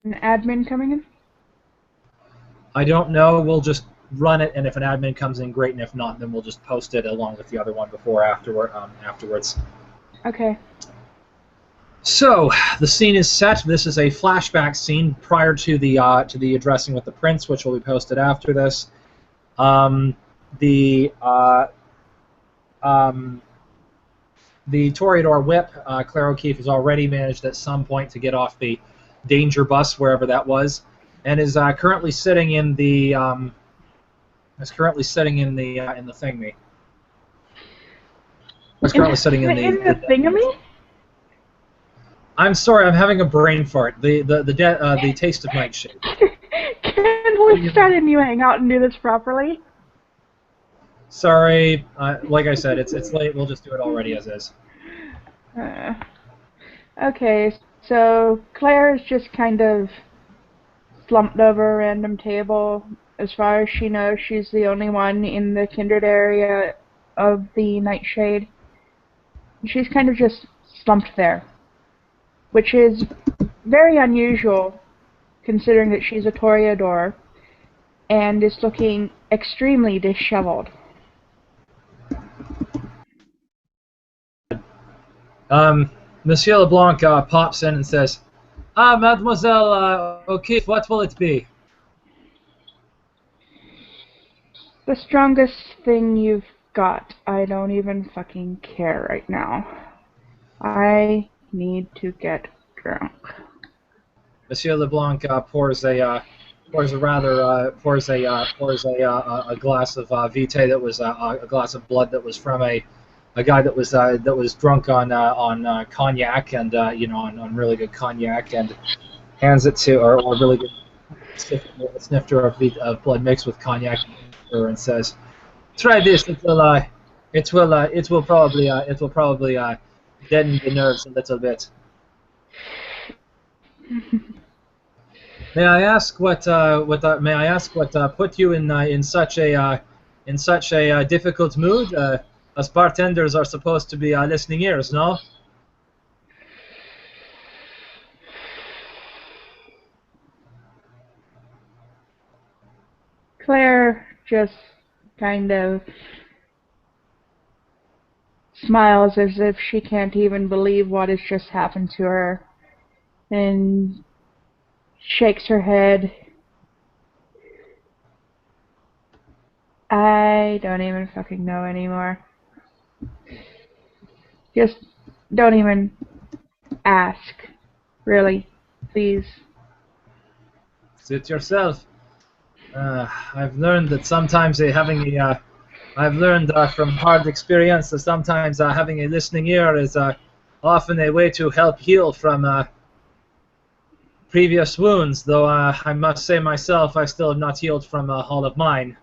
An admin coming in? I don't know. We'll just run it, and if an admin comes in, great, and if not, then we'll just post it along with the other one afterwards. Okay. So the scene is set. This is a flashback scene prior to the addressing with the prince, which will be posted after this. The Toreador whip, Claire O'Keefe has already managed at some point to get off the danger bus, wherever that was, and is currently sitting in the in the thingy. Is currently sitting in the thingamy? I'm sorry, I'm having a brain fart. The taste of nightshade. Can we start a new hangout and do this properly? Sorry, like I said, it's late. We'll just do it already as is. Okay, so Claire is just kind of slumped over a random table. As far as she knows, she's the only one in the kindred area of the nightshade. She's kind of just slumped there, which is very unusual considering that she's a Toreador and is looking extremely disheveled. Monsieur Leblanc pops in and says, Mademoiselle O'Keefe, what will it be? The strongest thing you've got. I don't even fucking care right now. I need to get drunk. Monsieur Leblanc pours a glass of vitae that was a glass of blood that was from a guy that was drunk on cognac and on really good cognac, and hands it to or really good snifter of blood mixed with cognac, and says, "Try this. It will probably deaden the nerves a little bit." May I ask what put you in such a difficult mood? Us bartenders are supposed to be listening ears, no? Claire just kind of smiles as if she can't even believe what has just happened to her, and shakes her head. I don't even fucking know anymore. Just don't even ask. Really. Please. Suit yourself. I've learned that sometimes I've learned from hard experience that sometimes having a listening ear is often a way to help heal from previous wounds, though I must say myself I still have not healed from all of mine.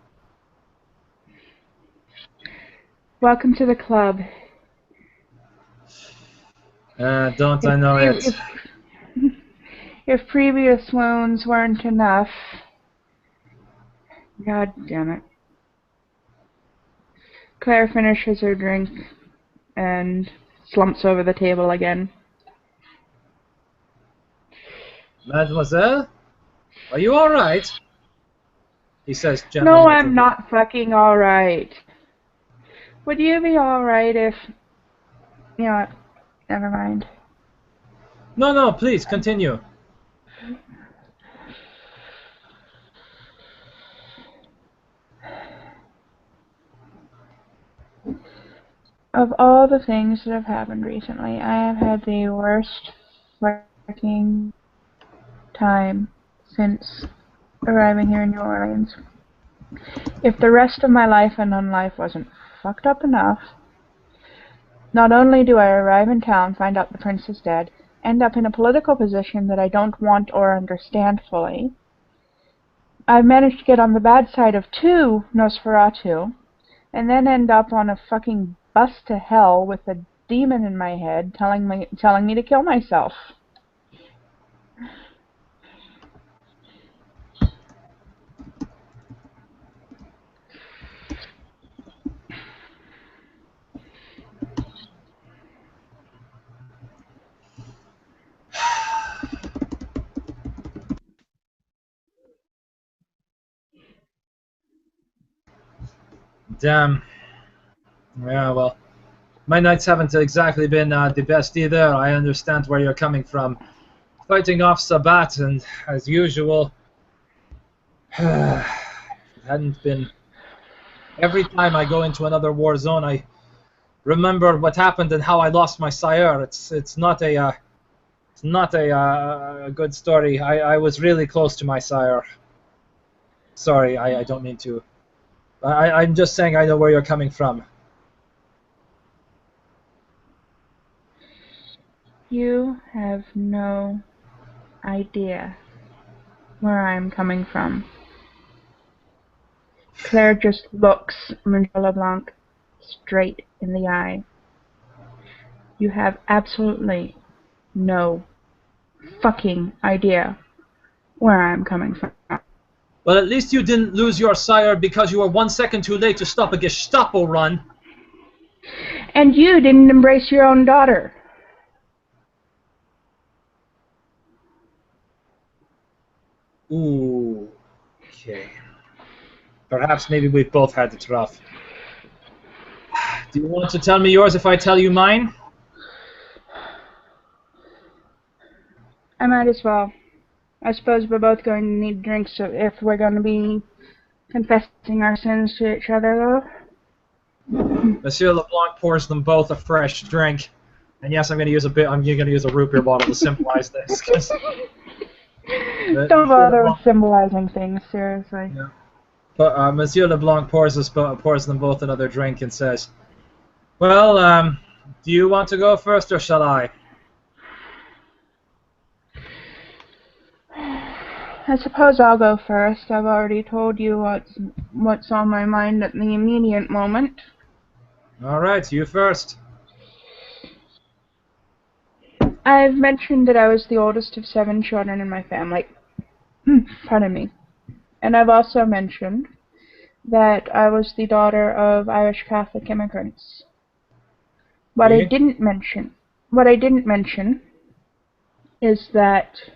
Welcome to the club. Don't I know it? If previous wounds weren't enough... God damn it. Claire finishes her drink and slumps over the table again. Mademoiselle? Are you alright? He says gently. No, I'm not fucking alright. Would you be alright if... You know what? Never mind. No, please, continue. Of all the things that have happened recently, I have had the worst fucking time since arriving here in New Orleans. If the rest of my life and non-life wasn't fucked up enough, not only do I arrive in town, find out the prince is dead, end up in a political position that I don't want or understand fully, I've managed to get on the bad side of 2 Nosferatu, and then end up on a fucking bus to hell with a demon in my head telling me to kill myself. Damn. Yeah, well, my nights haven't exactly been the best either. I understand where you're coming from. Fighting off Sabat, and as usual, it hadn't been. Every time I go into another war zone, I remember what happened and how I lost my sire. It's not a good story. I was really close to my sire. Sorry, I don't mean to. I'm just saying I know where you're coming from. You have no idea where I'm coming from. Claire just looks Monsieur Leblanc straight in the eye. You have absolutely no fucking idea where I'm coming from. Well, at least you didn't lose your sire because you were 1 second too late to stop a Gestapo run. And you didn't embrace your own daughter. Ooh, okay. Perhaps maybe we've both had it rough. Do you want to tell me yours if I tell you mine? I might as well. I suppose we're both going to need drinks if we're going to be confessing our sins to each other, though. Monsieur Leblanc pours them both a fresh drink. And yes, I'm going to use a root beer bottle to symbolize this. Don't bother with symbolizing things, seriously. Yeah. But Monsieur Leblanc pours them both another drink and says, "Well, do you want to go first or shall I?" I suppose I'll go first. I've already told you what's on my mind at the immediate moment. All right, you first. I've mentioned that I was the oldest of 7 children in my family. Pardon me. And I've also mentioned that I was the daughter of Irish Catholic immigrants. What I didn't mention is that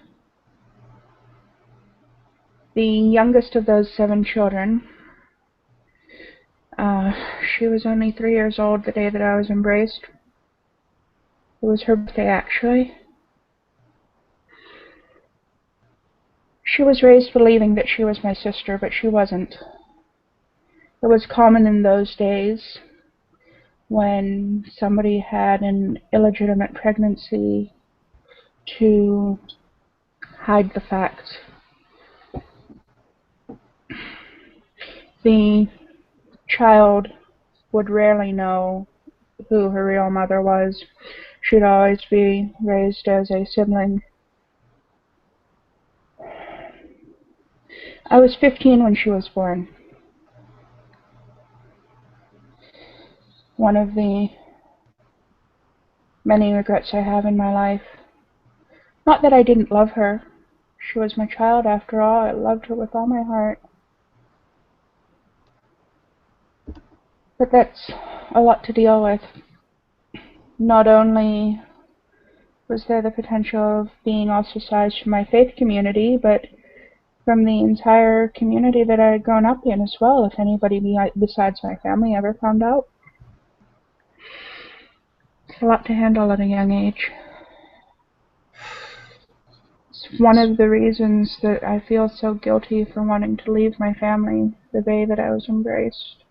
the youngest of those 7 children, she was only 3 years old the day that I was embraced. It was her birthday, actually. She was raised believing that she was my sister, but she wasn't. It was common in those days when somebody had an illegitimate pregnancy to hide the fact. The child would rarely know who her real mother was. She'd always be raised as a sibling. I was 15 when she was born. One of the many regrets I have in my life. Not that I didn't love her. She was my child after all. I loved her with all my heart. But that's a lot to deal with. Not only was there the potential of being ostracized from my faith community, but from the entire community that I had grown up in as well, if anybody besides my family ever found out. It's a lot to handle at a young age. It's one of the reasons that I feel so guilty for wanting to leave my family the day that I was embraced.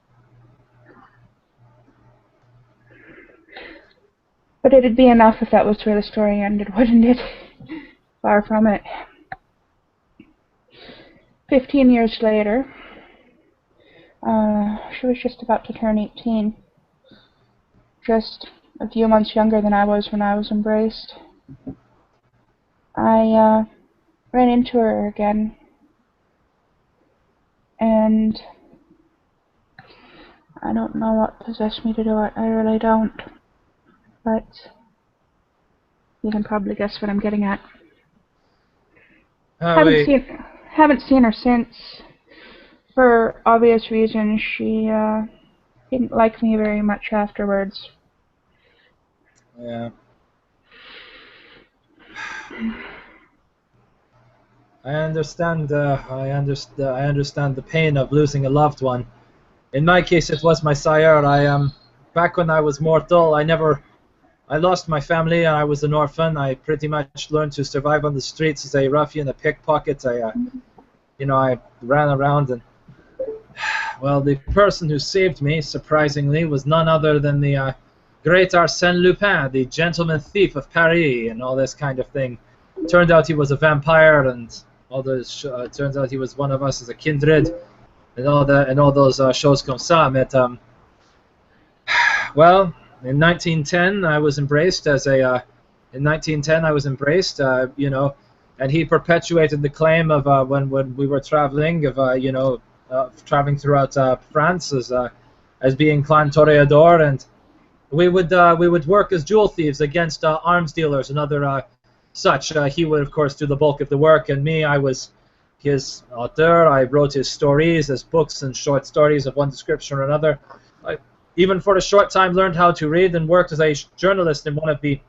But it'd be enough if that was where the story ended, wouldn't it? Far from it. 15 years later, she was just about to turn 18. Just a few months younger than I was when I was embraced. I ran into her again. And I don't know what possessed me to do it. I really don't. But you can probably guess what I'm getting at. Haven't seen her since. For obvious reasons, she didn't like me very much afterwards. Yeah. I understand the pain of losing a loved one. In my case, it was my sire. Back when I was mortal, I lost my family. I was an orphan. I pretty much learned to survive on the streets as a ruffian, a pickpocket. I ran around, and well, the person who saved me, surprisingly, was none other than the great Arsène Lupin, the gentleman thief of Paris, and all this kind of thing. Turned out he was a vampire, and all those. Turns out he was one of us as a kindred, and all those shows comme ça. Well, in 1910, I was embraced as a. In 1910, I was embraced, and he perpetuated the claim of when we were traveling traveling throughout France as being clan toreador, and we would work as jewel thieves against arms dealers and other such. He would of course do the bulk of the work, and me, I was his auteur. I wrote his stories as books and short stories of one description or another. I even for a short time learned how to read and worked as a journalist in one of the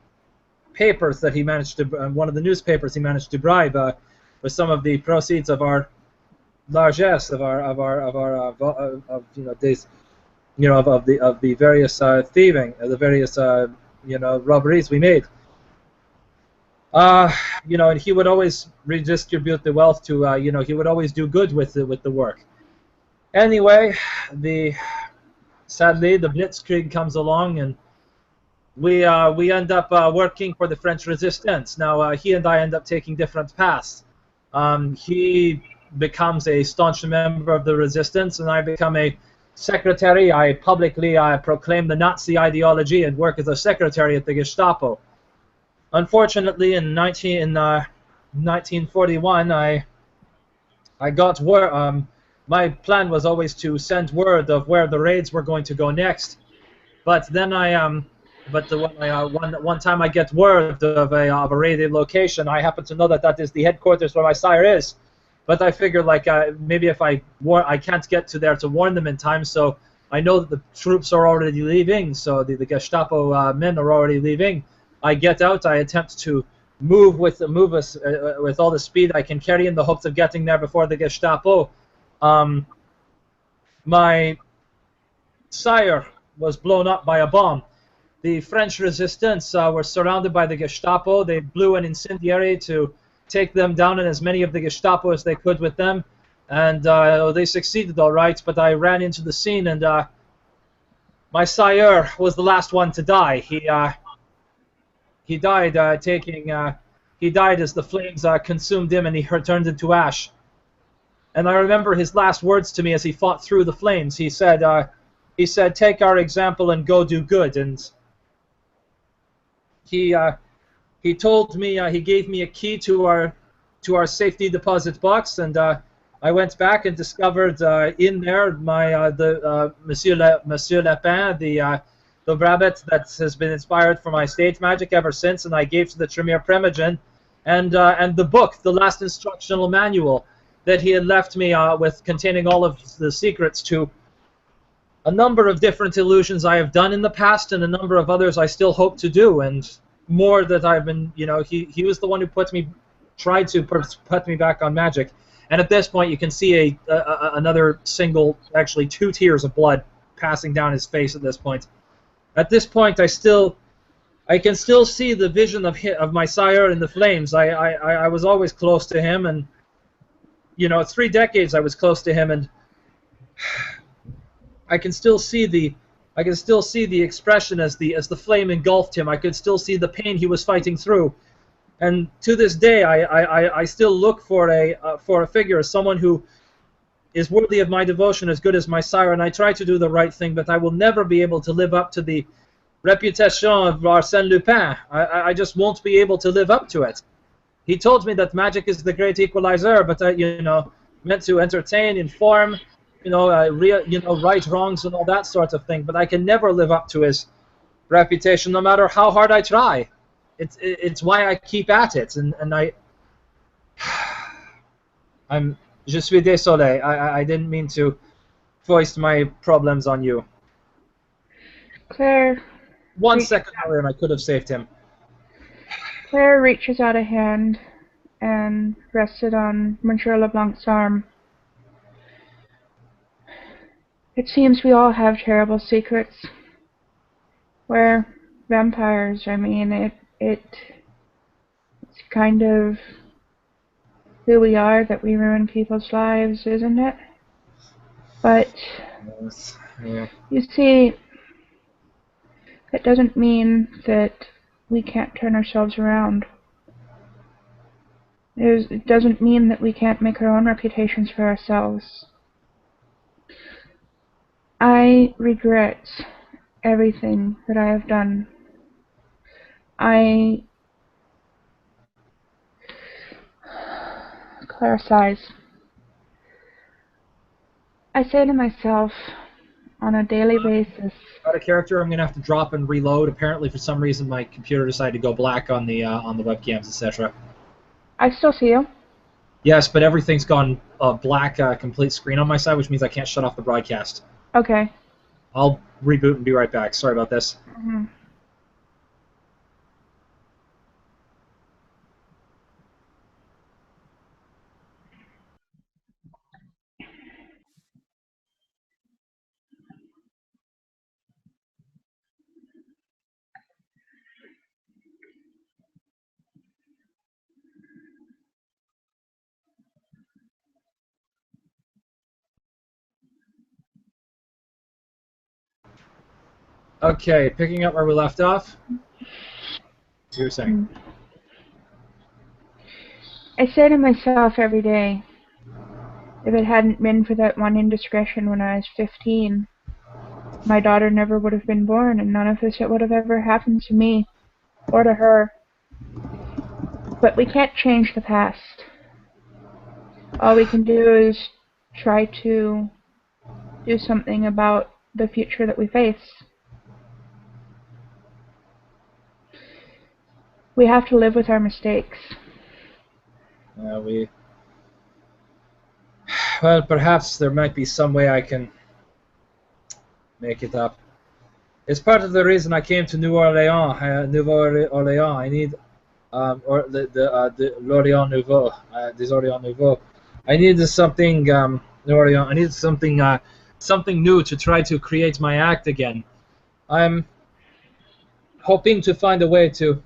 papers that he managed to one of the newspapers he managed to bribe with some of the proceeds of our largesse of the various thieving, the various robberies we made. And he would always redistribute the wealth to he would always do good with the work. Anyway, sadly the Blitzkrieg comes along, and we end up working for the French resistance. Now he and I end up taking different paths. He becomes a staunch member of the resistance, and I become a secretary. I publicly proclaim the Nazi ideology and work as a secretary at the Gestapo. Unfortunately, in 1941, I got word. My plan was always to send word of where the raids were going to go next, but then one time I get word of a raided location. I happen to know that is the headquarters where my sire is. But I figure maybe if I can't get to there to warn them in time, so I know that the troops are already leaving, so the Gestapo men are already leaving. I get out, I attempt to move us with all the speed I can carry in the hopes of getting there before the Gestapo. My sire was blown up by a bomb. The French resistance were surrounded by the Gestapo. They blew an incendiary to take them down, and as many of the Gestapo as they could with them, and they succeeded all right, but I ran into the scene, and my sire was the last one to die. He died he died as the flames consumed him, and he turned into ash. And I remember his last words to me as he fought through the flames. He said, take our example and go do good. And he told me, he gave me a key to our safety deposit box, and I went back and discovered in there Monsieur Leblanc, the rabbit that has been inspired for my stage magic ever since, and I gave to the Tremere Primogen, and the book, the last instructional manual that he had left me with, containing all of the secrets to a number of different illusions I have done in the past, and a number of others I still hope to do, and more that I've been, he was the one who tried to put me back on magic. And at this point, you can see another single, actually 2 tears of blood passing down his face at this point. At this point, I can still see the vision of my sire in the flames. I was always close to him, and 3 decades I was close to him, and I can still see the expression as the flame engulfed him. I could still see the pain he was fighting through, and to this day, I still look for a figure, someone who is worthy of my devotion as good as my sire. And I try to do the right thing, but I will never be able to live up to the reputation of Arsène Lupin. I just won't be able to live up to it. He told me that magic is the great equalizer, but meant to entertain, inform, right wrongs and all that sort of thing. But I can never live up to his reputation, no matter how hard I try. It's why I keep at it, and je suis désolé. I didn't mean to foist my problems on you. Claire. 1 second earlier, and I could have saved him. Claire reaches out a hand and rests it on Monsieur Leblanc's arm. It seems we all have terrible secrets. We're vampires. I mean, it's kind of who we are that we ruin people's lives, isn't it? But, Yes. Yeah. you see, that doesn't mean that we can't turn ourselves around. It doesn't mean that we can't make our own reputations for ourselves. I regret everything that I have done. Claire sighs. I say to myself on a daily basis, Out of character, I'm gonna have to drop and reload. Apparently, for some reason, my computer decided to go black on the webcams, etc. I still see you. Yes, but everything's gone black, complete screen on my side, which means I can't shut off the broadcast. Okay. I'll reboot and be right back. Sorry about this. Mhm. Okay, picking up where we left off. You were saying. I say to myself every day, if it hadn't been for that one indiscretion when I was 15, my daughter never would have been born, and none of this would have ever happened to me or to her. But we can't change the past. All we can do is try to do something about the future that we face. We have to live with our mistakes. Well, perhaps there might be some way I can make it up. It's part of the reason I came to New Orleans. Orleans. I need, or the L'Orient Nouveau, des Orient Nouveau. I needed something, New Orleans. I needed something, something new to try to create my act again. I'm hoping to find a way to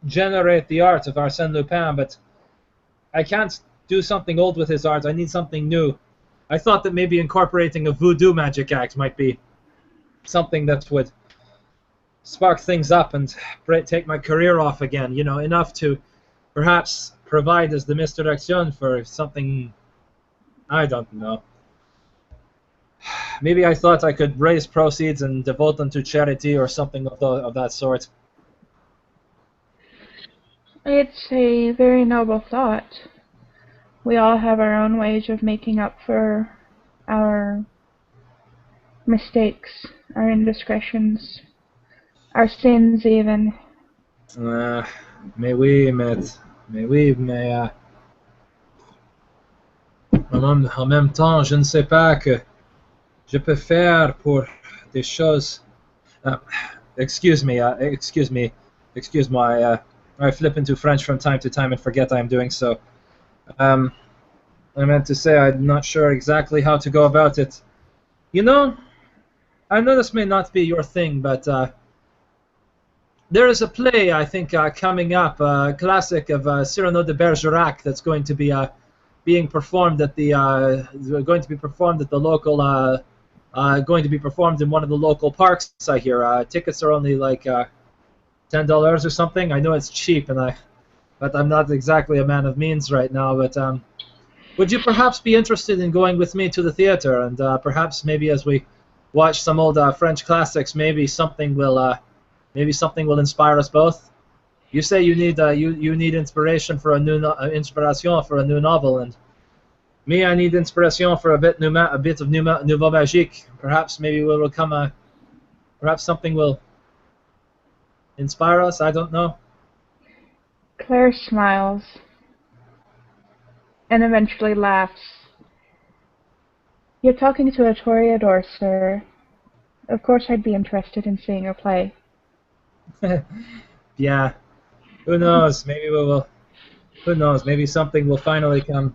generate the art of Arsène Lupin, but I can't do something old with his art. I need something new. I thought that maybe incorporating a voodoo magic act might be something that would spark things up and take my career off again. You know, enough to perhaps provide as the misdirection for something. I don't know. Maybe I thought I could raise proceeds and devote them to charity or something of that sort. It's a very noble thought. We all have our own ways of making up for our mistakes, our indiscretions, our sins even. Mais oui, mais oui, mais en même temps, je ne sais pas que je peux faire pour des choses. Excuse me, excuse moi. I flip into French from time to time and forget I'm doing so. I meant to say I'm not sure exactly how to go about it. You know, I know this may not be your thing, but there is a play I think coming up, a classic of Cyrano de Bergerac that's going to be being performed at the going to be performed at the local going to be performed in one of the local parks. I hear tickets are only like $10 or something. I know it's cheap, but I'm not exactly a man of means right now. But would you perhaps be interested in going with me to the theater, and perhaps maybe as we watch some old French classics, maybe something will inspire us both. You say you need you need inspiration for a new inspiration for a new novel, and me, I need inspiration for a bit of nouveau magique. Perhaps maybe will come perhaps something will inspire us. I don't know. Claire smiles and eventually laughs. You're talking to a toreador, sir. Of course I'd be interested in seeing a play. Yeah. Who knows? Maybe we will. Who knows? Maybe something will finally come.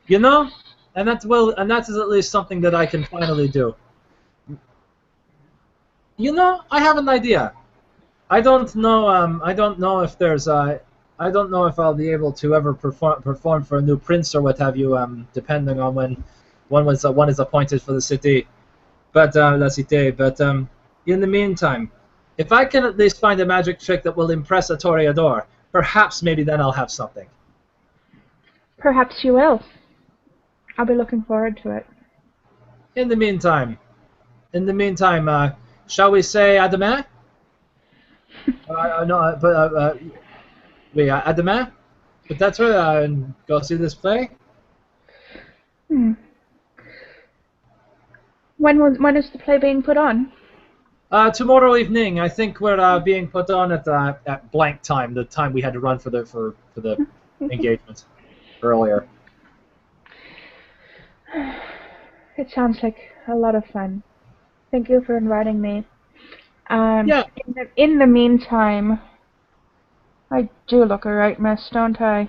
You know, and that is at least something that I can finally do. You know, I have an idea. I don't know. I don't know if there's. I don't know if I'll be able to ever perform for a new prince or what have you. Depending on when one is appointed for the city. But la cité. But in the meantime, if I can at least find a magic trick that will impress a toreador, perhaps maybe then I'll have something. Perhaps you will. I'll be looking forward to it. In the meantime, shall we say à demain? No, but oui, à demain. Peut-être go see this play. When is the play being put on? Tomorrow evening. I think we're being put on at blank time, the time we had to run for the engagement earlier. It sounds like a lot of fun. Thank you for inviting me. Yeah. In the meantime, I do look a right mess, don't I?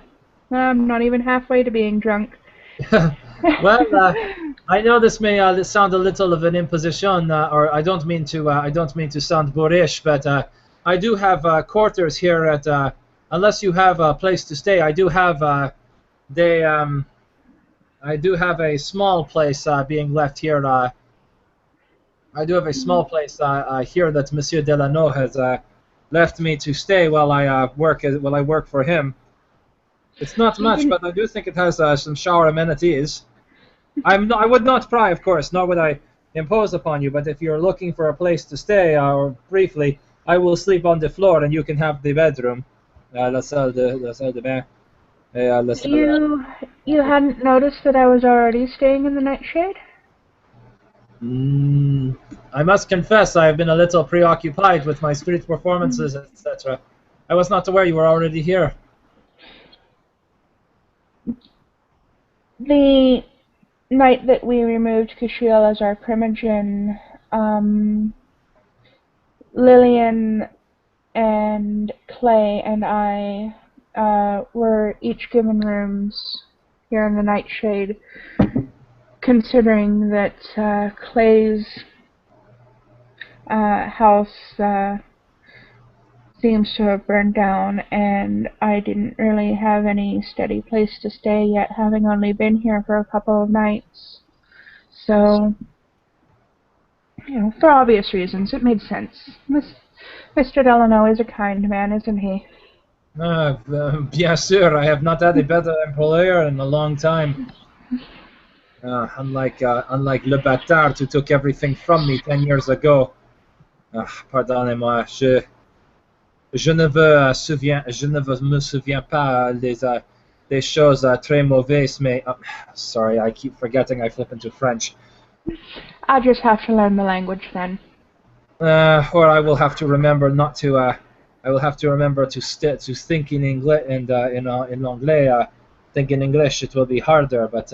I'm not even halfway to being drunk. Well, I know this may sound a little of an imposition, or I don't mean to sound boorish, but I do have quarters here at. Unless you have a place to stay, I do have I do have a small place being left here. I do have a small place here that Monsieur Delano has left me to stay while I work for him. It's not much, but I do think it has some shower amenities. I would not pry, of course, nor would I impose upon you. But if you're looking for a place to stay, or briefly, I will sleep on the floor, and you can have the bedroom. La salle de bain. You hadn't noticed that I was already staying in the Nightshade? I must confess, I have been a little preoccupied with my street performances, etc. I was not aware you were already here. The night that we removed Kushiel as our primogen, Lillian and Clay and I were each given rooms here in the Nightshade, considering that Clay's house seems to have burned down, and I didn't really have any steady place to stay yet, having only been here for a couple of nights. So, you know, for obvious reasons, it made sense. Mr. Delano is a kind man, isn't he? Bien sûr, I have not had a better employer in a long time. Unlike Le Bâtard, who took everything from me 10 years ago. Pardonnez-moi, je ne me souviens pas des choses très mauvaises, mais sorry, I keep forgetting. I flip into French. I'll just have to learn the language then. Or I will have to remember not to. I will have to remember to think in English and in Anglais. Think in English. It will be harder, but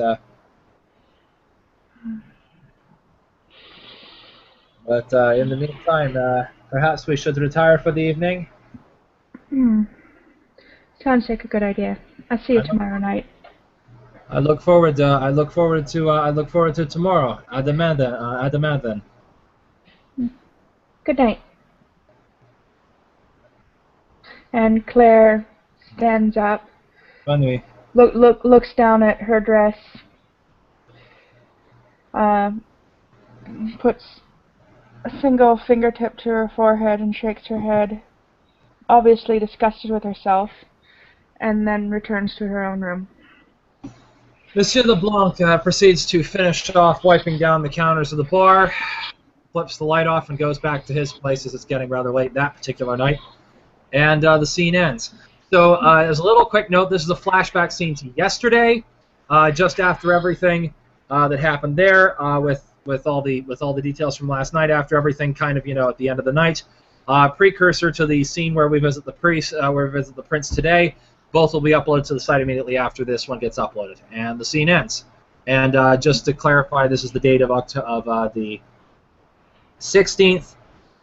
in the meantime, perhaps we should retire for the evening. Sounds like a good idea. I'll see you tomorrow night. I look forward to tomorrow. À demain then. Good night. And Claire stands up. Bonne nuit. Looks down at her dress. Puts a single fingertip to her forehead and shakes her head, obviously disgusted with herself, and then returns to her own room. Monsieur Leblanc proceeds to finish off wiping down the counters of the bar, flips the light off, and goes back to his place as it's getting rather late that particular night. And the scene ends. So as a little quick note, this is a flashback scene to yesterday, just after everything that happened there, with all the details from last night. After everything, kind of at the end of the night, precursor to the scene where we visit the prince today. Both will be uploaded to the site immediately after this one gets uploaded, and the scene ends. And just to clarify, this is the date of the 16th.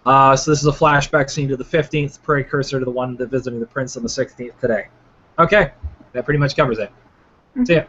So this is a flashback scene to the 15th, precursor to the one that visiting the prince on the 16th today. Okay, that pretty much covers it. See ya.